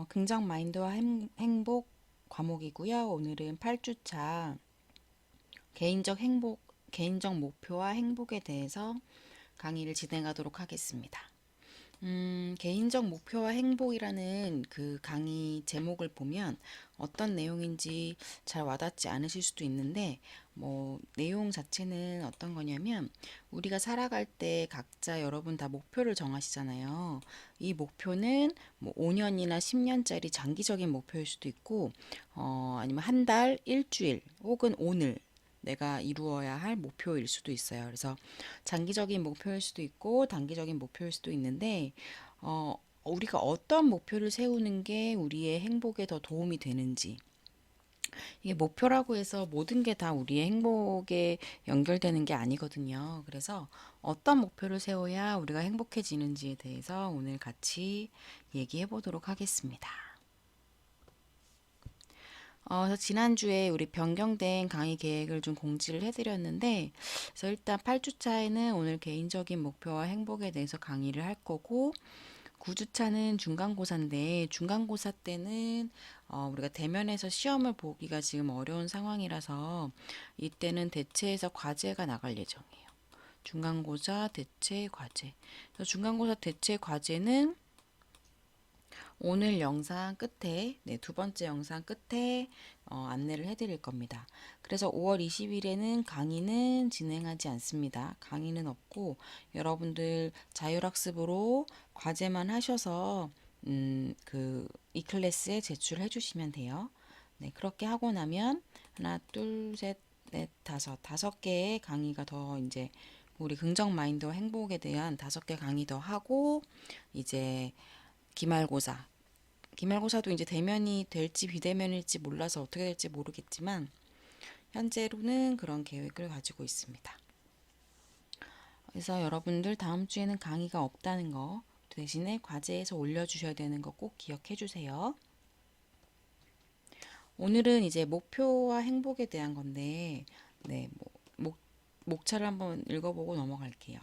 긍정 마인드와 행복 과목이고요. 오늘은 8주차 개인적 목표와 행복에 대해서 강의를 진행하도록 하겠습니다. 개인적 목표와 행복이라는 그 강의 제목을 보면 어떤 내용인지 잘 와닿지 않으실 수도 있는데, 내용 자체는 어떤 거냐면, 우리가 살아갈 때 각자 여러분 다 목표를 정하시잖아요. 이 목표는 5년이나 10년짜리 장기적인 목표일 수도 있고, 아니면 한 달, 일주일, 혹은 오늘, 내가 이루어야 할 목표일 수도 있어요. 그래서 장기적인 목표일 수도 있고 단기적인 목표일 수도 있는데, 우리가 어떤 목표를 세우는 게 우리의 행복에 더 도움이 되는지, 이게 목표라고 해서 모든 게 다 우리의 행복에 연결되는 게 아니거든요. 그래서 어떤 목표를 세워야 우리가 행복해지는지에 대해서 오늘 같이 얘기해 보도록 하겠습니다. 그래서 지난주에 우리 변경된 강의 계획을 좀 공지를 해드렸는데, 그래서 일단 8주차에는 오늘 개인적인 목표와 행복에 대해서 강의를 할 거고, 9주차는 중간고사인데, 중간고사 때는 우리가 대면에서 시험을 보기가 지금 어려운 상황이라서 이때는 대체해서 과제가 나갈 예정이에요. 중간고사 대체 과제. 그래서 중간고사 대체 과제는 오늘 영상 끝에, 두 번째 영상 끝에 안내를 해드릴 겁니다. 그래서 5월 20일에는 강의는 진행하지 않습니다. 강의는 없고 여러분들 자율학습으로 과제만 하셔서 이 클래스에 제출해 주시면 돼요. 네, 그렇게 하고 나면 하나, 둘, 셋, 넷, 다섯 개의 강의가 더 이제 우리 긍정 마인드와 행복에 대한 5개 강의 더 하고, 이제 기말고사. 기말고사도 이제 대면이 될지 비대면일지 몰라서 어떻게 될지 모르겠지만 현재로는 그런 계획을 가지고 있습니다. 그래서 여러분들 다음 주에는 강의가 없다는 거, 대신에 과제에서 올려주셔야 되는 거 꼭 기억해 주세요. 오늘은 이제 목표와 행복에 대한 건데, 네, 목차를 한번 읽어보고 넘어갈게요.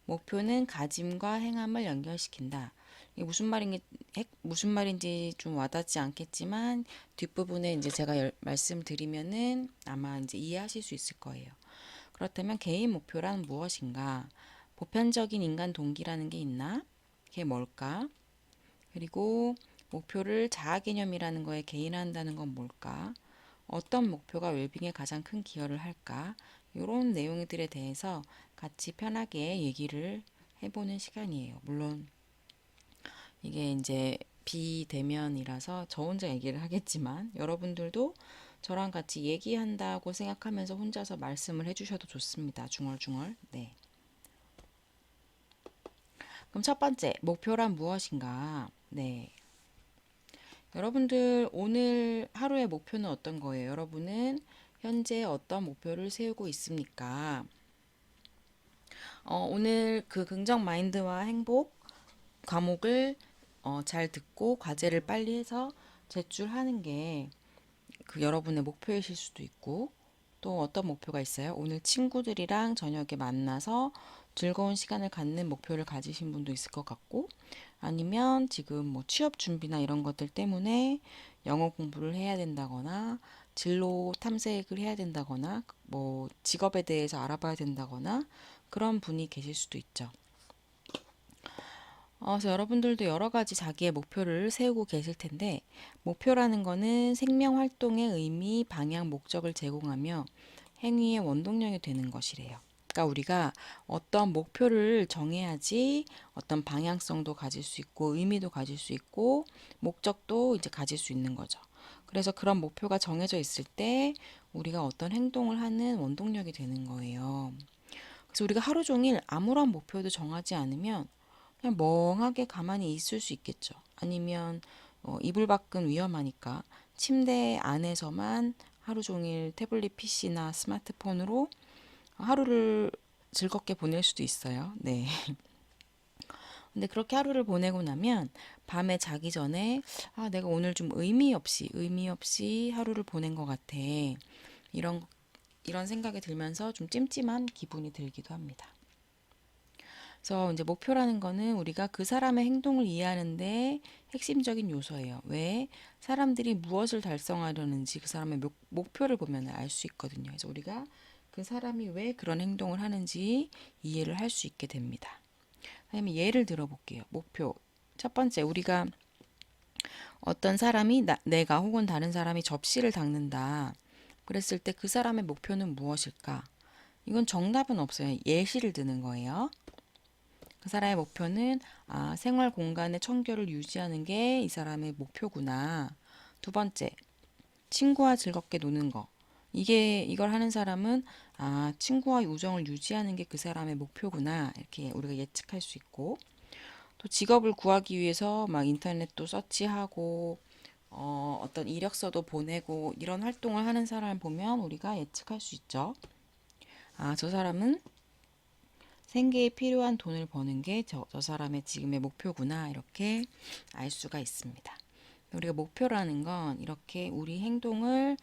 목표는 가짐과 행함을 연결시킨다. 이게 무슨 말인지 좀 와닿지 않겠지만, 뒷부분에 이제 제가 말씀드리면은 아마 이제 이해하실 수 있을 거예요. 그렇다면 개인 목표란 무엇인가? 보편적인 인간 동기라는 게 있나? 그게 뭘까? 그리고 목표를 자아 개념이라는 거에 개인화한다는 건 뭘까? 어떤 목표가 웰빙에 가장 큰 기여를 할까? 이런 내용들에 대해서 같이 편하게 얘기를 해보는 시간이에요. 물론 이게 이제 비대면이라서 저 혼자 얘기를 하겠지만, 여러분들도 저랑 같이 얘기한다고 생각하면서 혼자서 말씀을 해주셔도 좋습니다. 중얼중얼. 네. 그럼 첫 번째, 목표란 무엇인가? 네. 여러분들 오늘 하루의 목표는 어떤 거예요? 여러분은 현재 어떤 목표를 세우고 있습니까? 오늘 그 긍정 마인드와 행복 과목을 잘 듣고 과제를 빨리 해서 제출하는 게 그 여러분의 목표이실 수도 있고, 또 어떤 목표가 있어요? 오늘 친구들이랑 저녁에 만나서 즐거운 시간을 갖는 목표를 가지신 분도 있을 것 같고, 아니면 지금 취업 준비나 이런 것들 때문에 영어 공부를 해야 된다거나 진로 탐색을 해야 된다거나 직업에 대해서 알아봐야 된다거나 그런 분이 계실 수도 있죠. 그래서 여러분들도 여러 가지 자기의 목표를 세우고 계실 텐데, 목표라는 거는 생명 활동의 의미, 방향, 목적을 제공하며 행위의 원동력이 되는 것이래요. 그러니까 우리가 어떤 목표를 정해야지 어떤 방향성도 가질 수 있고 의미도 가질 수 있고 목적도 이제 가질 수 있는 거죠. 그래서 그런 목표가 정해져 있을 때 우리가 어떤 행동을 하는 원동력이 되는 거예요. 그래서 우리가 하루 종일 아무런 목표도 정하지 않으면 그냥 멍하게 가만히 있을 수 있겠죠. 아니면 이불 밖은 위험하니까 침대 안에서만 하루 종일 태블릿 PC나 스마트폰으로 하루를 즐겁게 보낼 수도 있어요. 네. 근데 그렇게 하루를 보내고 나면 밤에 자기 전에 내가 오늘 좀 의미 없이 하루를 보낸 것 같아. 이런 이런 생각이 들면서 좀 찜찜한 기분이 들기도 합니다. 그래서 이제 목표라는 거는 우리가 그 사람의 행동을 이해하는데 핵심적인 요소예요. 왜? 사람들이 무엇을 달성하려는지 그 사람의 목표를 보면 알 수 있거든요. 그래서 우리가 그 사람이 왜 그런 행동을 하는지 이해를 할 수 있게 됩니다. 그다음에 예를 들어볼게요. 목표. 첫 번째, 우리가 어떤 사람이 내가 혹은 다른 사람이 접시를 닦는다. 그랬을 때 그 사람의 목표는 무엇일까? 이건 정답은 없어요. 예시를 드는 거예요. 그 사람의 목표는 생활 공간의 청결을 유지하는 게 이 사람의 목표구나. 두 번째, 친구와 즐겁게 노는 거. 이걸 하는 사람은 친구와 우정을 유지하는 게 그 사람의 목표구나. 이렇게 우리가 예측할 수 있고, 또 직업을 구하기 위해서 막 인터넷도 서치하고 어떤 이력서도 보내고 이런 활동을 하는 사람을 보면 우리가 예측할 수 있죠. 저 사람은 생계에 필요한 돈을 버는 게 저 사람의 지금의 목표구나. 이렇게 알 수가 있습니다. 우리가 목표라는 건 이렇게 우리 행동의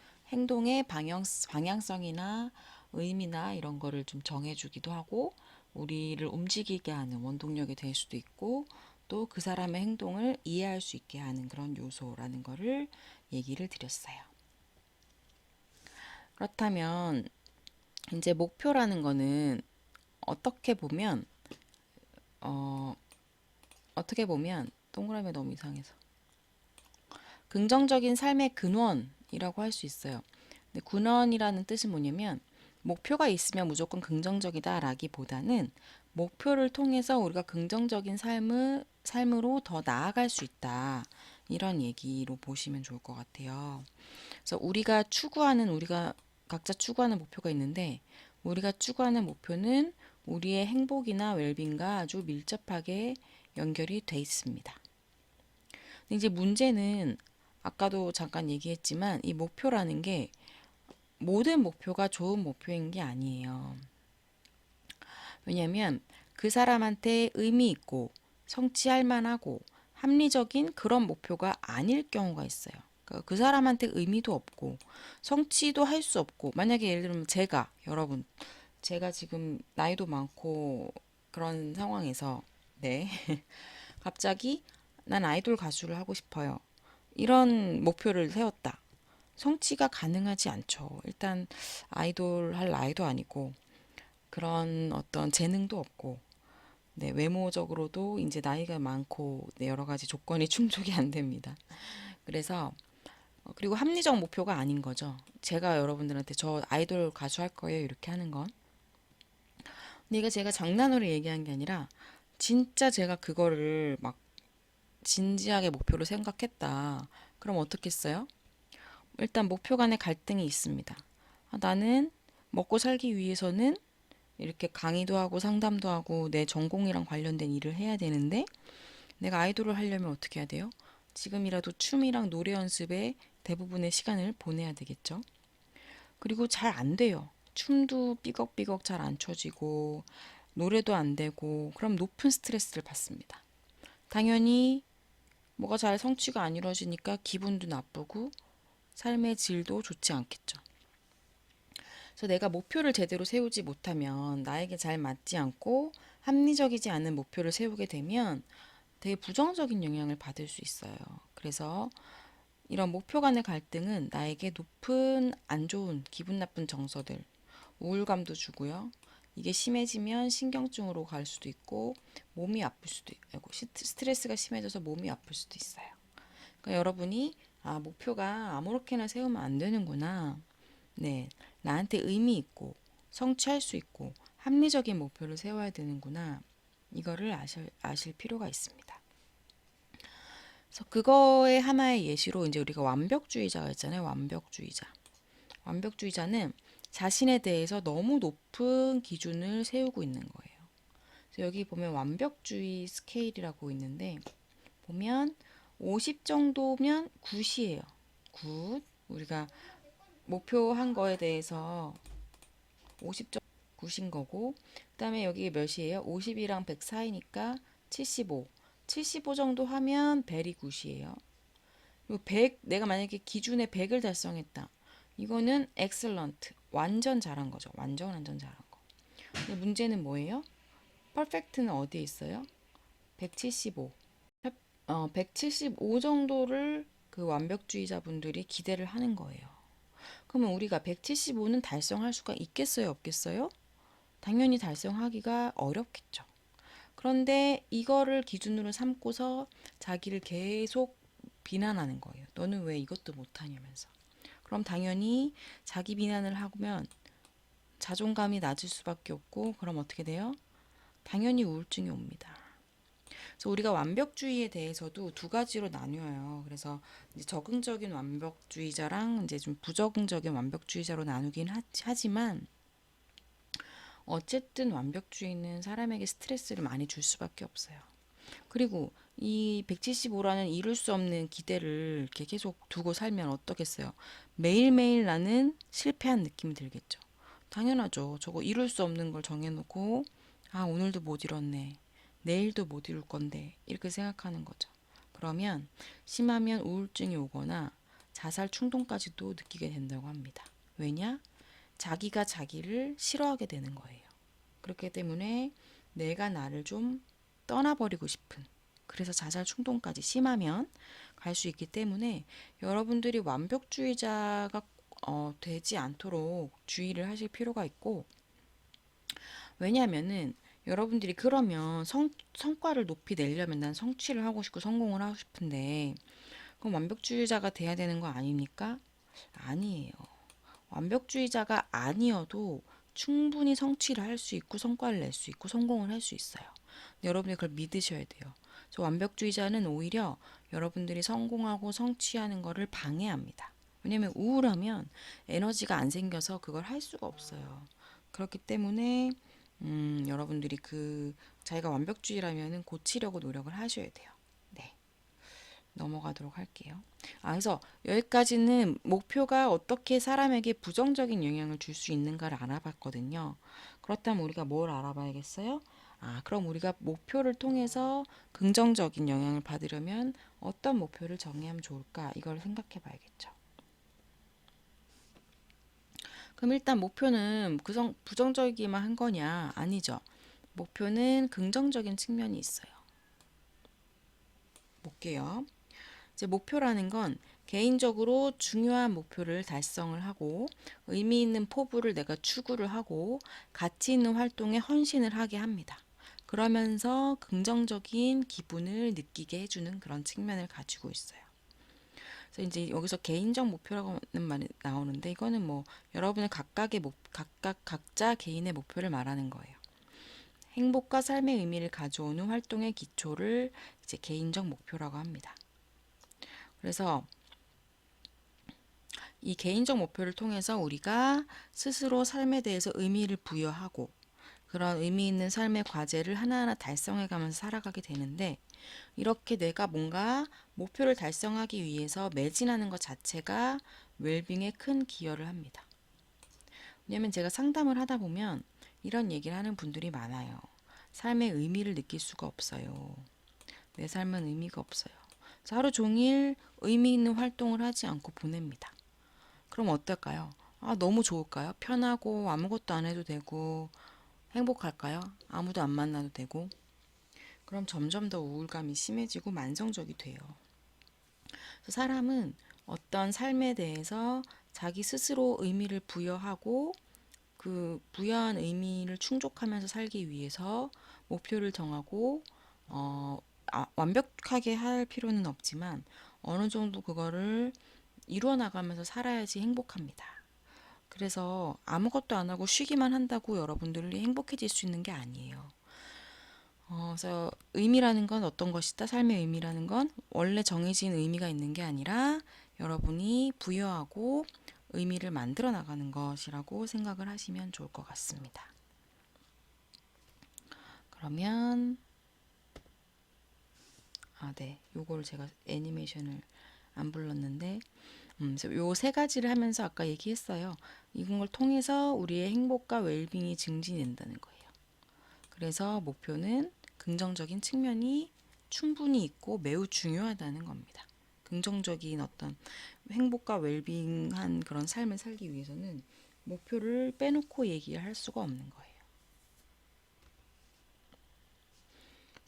방향성이나 의미나 이런 거를 좀 정해주기도 하고 우리를 움직이게 하는 원동력이 될 수도 있고 또 그 사람의 행동을 이해할 수 있게 하는 그런 요소라는 거를 얘기를 드렸어요. 그렇다면 이제 목표라는 거는 어떻게 보면 어, 어떻게 보면 동그라미 너무 이상해서 긍정적인 삶의 근원이라고 할 수 있어요. 근데 근원이라는 뜻은 뭐냐면 목표가 있으면 무조건 긍정적이다라기보다는 목표를 통해서 우리가 긍정적인 삶으로 더 나아갈 수 있다. 이런 얘기로 보시면 좋을 것 같아요. 그래서 우리가 각자 추구하는 목표가 있는데 우리가 추구하는 목표는 우리의 행복이나 웰빙과 아주 밀접하게 연결이 돼 있습니다. 근데 이제 문제는 아까도 잠깐 얘기했지만 이 목표라는 게 모든 목표가 좋은 목표인 게 아니에요. 왜냐하면 그 사람한테 의미 있고 성취할 만하고 합리적인 그런 목표가 아닐 경우가 있어요. 그러니까 그 사람한테 의미도 없고 성취도 할 수 없고 만약에 예를 들면 제가 지금 나이도 많고 그런 상황에서 네 갑자기 난 아이돌 가수를 하고 싶어요. 이런 목표를 세웠다. 성취가 가능하지 않죠. 일단 아이돌 할 나이도 아니고 그런 어떤 재능도 없고 네, 외모적으로도 이제 나이가 많고 네, 여러 가지 조건이 충족이 안 됩니다. 그래서 그리고 합리적 목표가 아닌 거죠. 제가 여러분들한테 저 아이돌 가수 할 거예요 이렇게 하는 건. 근데 이거 제가 장난으로 얘기한 게 아니라 진짜 제가 그거를 막 진지하게 목표로 생각했다. 그럼 어떻겠어요? 일단 목표 간의 갈등이 있습니다. 나는 먹고 살기 위해서는 이렇게 강의도 하고 상담도 하고 내 전공이랑 관련된 일을 해야 되는데 내가 아이돌을 하려면 어떻게 해야 돼요? 지금이라도 춤이랑 노래 연습에 대부분의 시간을 보내야 되겠죠. 그리고 잘 안 돼요. 춤도 삐걱삐걱 잘 안 춰지고 노래도 안 되고 그럼 높은 스트레스를 받습니다. 당연히 뭐가 잘 성취가 안 이루어지니까 기분도 나쁘고 삶의 질도 좋지 않겠죠. 그래서 내가 목표를 제대로 세우지 못하면 나에게 잘 맞지 않고 합리적이지 않은 목표를 세우게 되면 되게 부정적인 영향을 받을 수 있어요. 그래서 이런 목표 간의 갈등은 나에게 높은 안 좋은 기분 나쁜 정서들, 우울감도 주고요. 이게 심해지면 신경증으로 갈 수도 있고 몸이 아플 수도 있고 스트레스가 심해져서 몸이 아플 수도 있어요. 그러니까 여러분이 목표가 아무렇게나 세우면 안 되는구나. 네, 나한테 의미 있고 성취할 수 있고 합리적인 목표를 세워야 되는구나. 이거를 아실 필요가 있습니다. 그래서 그거의 하나의 예시로 이제 우리가 완벽주의자가 있잖아요. 완벽주의자. 완벽주의자는 자신에 대해서 너무 높은 기준을 세우고 있는 거예요. 그래서 여기 보면 완벽주의 스케일이라고 있는데 보면 50 정도면 굿이에요. 굿. 우리가 목표한 거에 대해서 50점 굿인 거고 그다음에 여기 몇이에요? 50이랑 100 사이니까 75. 75 정도 하면 베리 굿이에요. 그리고 100 내가 만약에 기준에 100을 달성했다. 이거는 excellent. 완전 잘한 거죠. 완전 잘한 거. 근데 문제는 뭐예요? 퍼펙트는 어디에 있어요? 175. 175 정도를 그 완벽주의자분들이 기대를 하는 거예요. 그러면 우리가 175는 달성할 수가 있겠어요, 없겠어요? 당연히 달성하기가 어렵겠죠. 그런데 이거를 기준으로 삼고서 자기를 계속 비난하는 거예요. 너는 왜 이것도 못하냐면서. 그럼 당연히 자기 비난을 하면 자존감이 낮을 수밖에 없고, 그럼 어떻게 돼요? 당연히 우울증이 옵니다. 그래서 우리가 완벽주의에 대해서도 두 가지로 나뉘어요. 그래서 이제 적응적인 완벽주의자랑 이제 좀 부적응적인 완벽주의자로 나누긴 하지만 어쨌든 완벽주의는 사람에게 스트레스를 많이 줄 수밖에 없어요. 그리고 이 175라는 이룰 수 없는 기대를 이렇게 계속 두고 살면 어떻겠어요? 매일매일 나는 실패한 느낌이 들겠죠. 당연하죠. 저거 이룰 수 없는 걸 정해놓고, 아, 오늘도 못 이뤘네. 내일도 못 이룰 건데. 이렇게 생각하는 거죠. 그러면 심하면 우울증이 오거나 자살 충동까지도 느끼게 된다고 합니다. 왜냐? 자기가 자기를 싫어하게 되는 거예요. 그렇기 때문에 내가 나를 좀 떠나버리고 싶은, 그래서 자살 충동까지 심하면 갈 수 있기 때문에 여러분들이 완벽주의자가 되지 않도록 주의를 하실 필요가 있고, 왜냐하면은 여러분들이 그러면 성과를 높이 내려면 난 성취를 하고 싶고 성공을 하고 싶은데 그럼 완벽주의자가 돼야 되는 거 아닙니까? 아니에요. 완벽주의자가 아니어도 충분히 성취를 할 수 있고 성과를 낼 수 있고 성공을 할 수 있어요. 여러분이 그걸 믿으셔야 돼요. 저 완벽주의자는 오히려 여러분들이 성공하고 성취하는 것을 방해합니다. 왜냐면 우울하면 에너지가 안 생겨서 그걸 할 수가 없어요. 그렇기 때문에 여러분들이 그 자기가 완벽주의라면은 고치려고 노력을 하셔야 돼요. 네. 넘어가도록 할게요. 그래서 여기까지는 목표가 어떻게 사람에게 부정적인 영향을 줄 수 있는가를 알아봤거든요. 그렇다면 우리가 뭘 알아봐야겠어요? 그럼 우리가 목표를 통해서 긍정적인 영향을 받으려면 어떤 목표를 정의하면 좋을까? 이걸 생각해 봐야겠죠. 그럼 일단 목표는 부정적이기만 한 거냐? 아니죠. 목표는 긍정적인 측면이 있어요. 볼게요. 이제 목표라는 건 개인적으로 중요한 목표를 달성을 하고 의미 있는 포부를 내가 추구를 하고 가치 있는 활동에 헌신을 하게 합니다. 그러면서 긍정적인 기분을 느끼게 해주는 그런 측면을 가지고 있어요. 그래서 이제 여기서 개인적 목표라고 하는 말이 나오는데 이거는 뭐 여러분의 각자 개인의 목표를 말하는 거예요. 행복과 삶의 의미를 가져오는 활동의 기초를 이제 개인적 목표라고 합니다. 그래서 이 개인적 목표를 통해서 우리가 스스로 삶에 대해서 의미를 부여하고 그런 의미 있는 삶의 과제를 하나하나 달성해 가면서 살아가게 되는데 이렇게 내가 뭔가 목표를 달성하기 위해서 매진하는 것 자체가 웰빙에 큰 기여를 합니다. 왜냐면 제가 상담을 하다 보면 이런 얘기를 하는 분들이 많아요. 삶의 의미를 느낄 수가 없어요. 내 삶은 의미가 없어요. 하루 종일 의미 있는 활동을 하지 않고 보냅니다. 그럼 어떨까요? 너무 좋을까요? 편하고 아무것도 안 해도 되고 행복할까요? 아무도 안 만나도 되고. 그럼 점점 더 우울감이 심해지고 만성적이 돼요. 사람은 어떤 삶에 대해서 자기 스스로 의미를 부여하고 그 부여한 의미를 충족하면서 살기 위해서 목표를 정하고 완벽하게 할 필요는 없지만 어느 정도 그거를 이루어 나가면서 살아야지 행복합니다. 그래서 아무것도 안 하고 쉬기만 한다고 여러분들이 행복해질 수 있는 게 아니에요. 그래서 의미라는 건 어떤 것이다? 삶의 의미라는 건 원래 정해진 의미가 있는 게 아니라 여러분이 부여하고 의미를 만들어 나가는 것이라고 생각을 하시면 좋을 것 같습니다. 그러면 네. 요거를 제가 애니메이션을 안 불렀는데 요 세 가지를 하면서 아까 얘기했어요. 이런 걸 통해서 우리의 행복과 웰빙이 증진된다는 거예요. 그래서 목표는 긍정적인 측면이 충분히 있고 매우 중요하다는 겁니다. 긍정적인 어떤 행복과 웰빙한 그런 삶을 살기 위해서는 목표를 빼놓고 얘기를 할 수가 없는 거예요.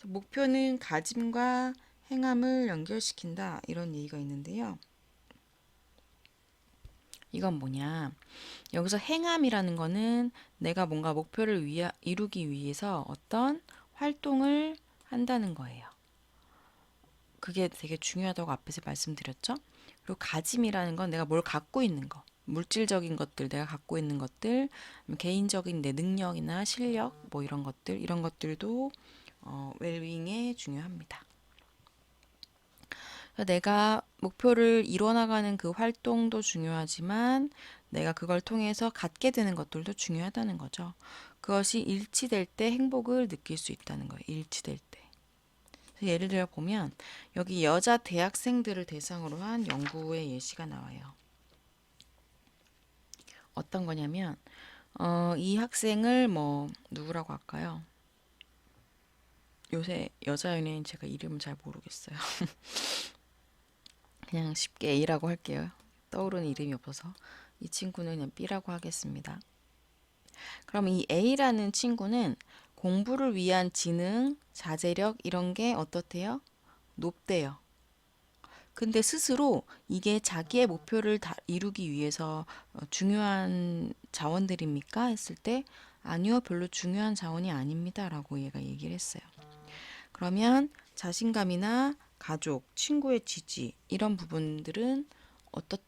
목표는 가짐과 행함을 연결시킨다 이런 얘기가 있는데요. 이건 뭐냐? 여기서 행함이라는 거는 내가 뭔가 목표를 이루기 위해서 어떤 활동을 한다는 거예요. 그게 되게 중요하다고 앞에서 말씀드렸죠? 그리고 가짐이라는 건 내가 뭘 갖고 있는 거. 물질적인 것들, 내가 갖고 있는 것들, 개인적인 내 능력이나 실력, 뭐 이런 것들, 이런 것들도 웰빙에 중요합니다. 내가 목표를 이뤄나가는 그 활동도 중요하지만 내가 그걸 통해서 갖게 되는 것들도 중요하다는 거죠. 그것이 일치될 때 행복을 느낄 수 있다는 거예요. 일치될 때. 예를 들어 보면 여기 여자 대학생들을 대상으로 한 연구의 예시가 나와요. 어떤 거냐면 이 학생을 뭐 누구라고 할까요? 요새 여자 연예인 제가 이름을 잘 모르겠어요. 그냥 쉽게 A라고 할게요. 떠오르는 이름이 없어서 이 친구는 그냥 B라고 하겠습니다. 그럼 이 A라는 친구는 공부를 위한 지능, 자제력 이런 게 어떻대요? 높대요. 근데 스스로 이게 자기의 목표를 이루기 위해서 중요한 자원들입니까? 했을 때 아니요, 별로 중요한 자원이 아닙니다. 라고 얘가 얘기를 했어요. 그러면 자신감이나 가족, 친구의 지지 이런 부분들은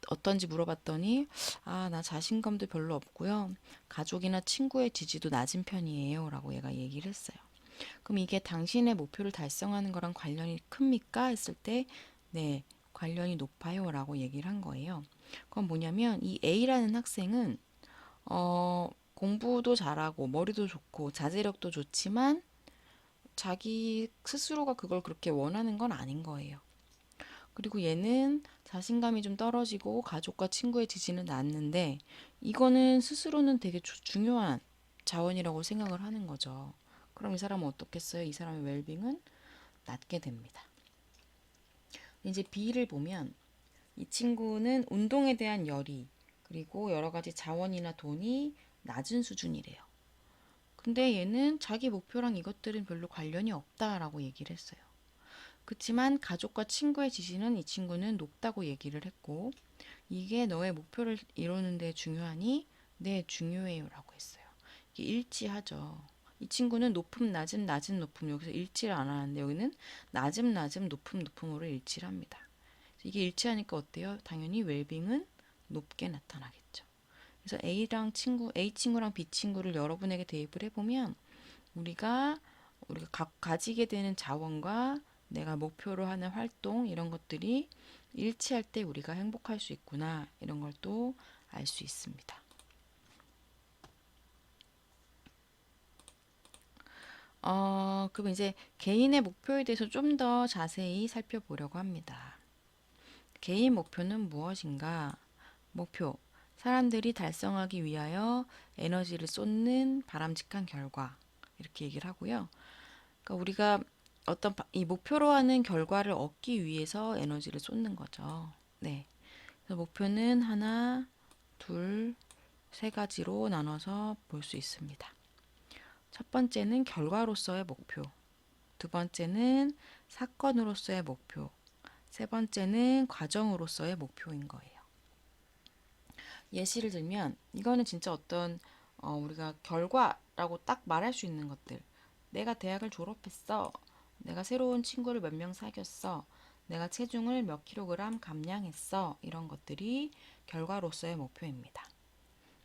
어떤지 물어봤더니 나 자신감도 별로 없고요. 가족이나 친구의 지지도 낮은 편이에요. 라고 얘가 얘기를 했어요. 그럼 이게 당신의 목표를 달성하는 거랑 관련이 큽니까? 했을 때 네, 관련이 높아요. 라고 얘기를 한 거예요. 그건 뭐냐면 이 A라는 학생은 공부도 잘하고 머리도 좋고 자제력도 좋지만 자기 스스로가 그걸 그렇게 원하는 건 아닌 거예요. 그리고 얘는 자신감이 좀 떨어지고 가족과 친구의 지지는 낮는데 이거는 스스로는 되게 중요한 자원이라고 생각을 하는 거죠. 그럼 이 사람은 어떻겠어요? 이 사람의 웰빙은 낮게 됩니다. 이제 B를 보면 이 친구는 운동에 대한 열의 그리고 여러 가지 자원이나 돈이 낮은 수준이래요. 근데 얘는 자기 목표랑 이것들은 별로 관련이 없다라고 얘기를 했어요. 그렇지만 가족과 친구의 지지는 이 친구는 높다고 얘기를 했고 이게 너의 목표를 이루는 데 중요하니? 네, 중요해요 라고 했어요. 이게 일치하죠. 이 친구는 높음, 낮음, 낮음, 높음 여기서 일치를 안 하는데 여기는 낮음, 낮음, 높음, 높음으로 일치를 합니다. 이게 일치하니까 어때요? 당연히 웰빙은 높게 나타나겠죠. 그래서 A 친구랑 B 친구를 여러분에게 대입을 해보면 우리가 가지게 되는 자원과 내가 목표로 하는 활동 이런 것들이 일치할 때 우리가 행복할 수 있구나 이런 걸 또 알 수 있습니다. 그럼 이제 개인의 목표에 대해서 좀 더 자세히 살펴보려고 합니다. 개인 목표는 무엇인가? 목표. 사람들이 달성하기 위하여 에너지를 쏟는 바람직한 결과. 이렇게 얘기를 하고요. 그러니까 우리가 이 목표로 하는 결과를 얻기 위해서 에너지를 쏟는 거죠. 네. 그래서 목표는 하나, 둘, 세 가지로 나눠서 볼 수 있습니다. 첫 번째는 결과로서의 목표. 두 번째는 사건으로서의 목표. 세 번째는 과정으로서의 목표인 거예요. 예시를 들면 이거는 진짜 어떤 우리가 결과라고 딱 말할 수 있는 것들. 내가 대학을 졸업했어. 내가 새로운 친구를 몇 명 사귀었어. 내가 체중을 몇 킬로그램 감량했어. 이런 것들이 결과로서의 목표입니다.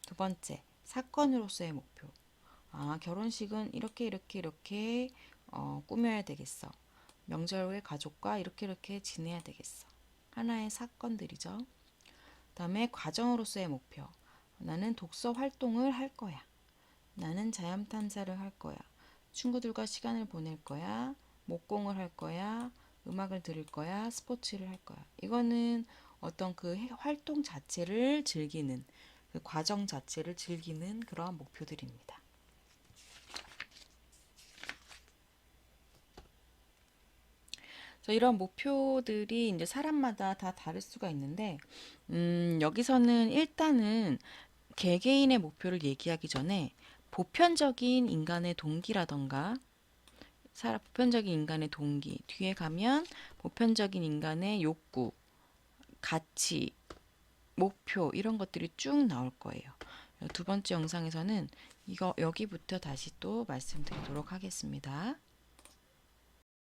두 번째, 사건으로서의 목표. 결혼식은 이렇게 꾸며야 되겠어. 명절 후에 가족과 이렇게 지내야 되겠어. 하나의 사건들이죠. 그다음에 과정으로서의 목표. 나는 독서 활동을 할 거야. 나는 자연 탐사를 할 거야. 친구들과 시간을 보낼 거야. 목공을 할 거야. 음악을 들을 거야. 스포츠를 할 거야. 이거는 어떤 그 활동 자체를 즐기는, 그 과정 자체를 즐기는 그러한 목표들입니다. 그래서 이런 목표들이 이제 사람마다 다 다를 수가 있는데, 여기서는 일단은 개개인의 목표를 얘기하기 전에 보편적인 인간의 동기라던가 보편적인 인간의 동기, 뒤에 가면 보편적인 인간의 욕구, 가치, 목표 이런 것들이 쭉 나올 거예요. 두 번째 영상에서는 이거 여기부터 다시 또 말씀드리도록 하겠습니다.